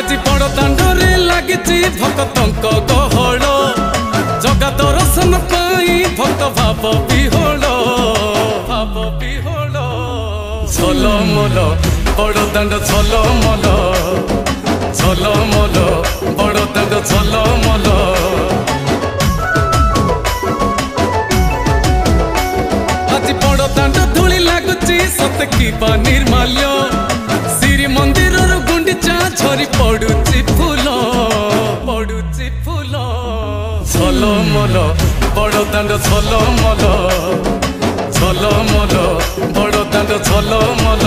আজি বড় দাଣ୍ଡরে লাগিছি ভক্তଙ୍କ গহଳ জগা দর্শন পাই ভক্ত ভাব বিহଳ ঝলমল বড় দাଣ୍ଡ ঝলমল ঝলমল বড় দাଣ୍ଡ ঝলমল আজি বড় দাଣ୍ଡ ধূলি লাগুছি সতে কিবা নির্মাল্য শ্রী মন্দিরর গুন্ডিচা ঝরি পড়ুছি ফুল ঝলমল বড় দাଣ୍ଡ ঝলমল ঝলমল বড় দাଣ୍ଡ ঝলমল।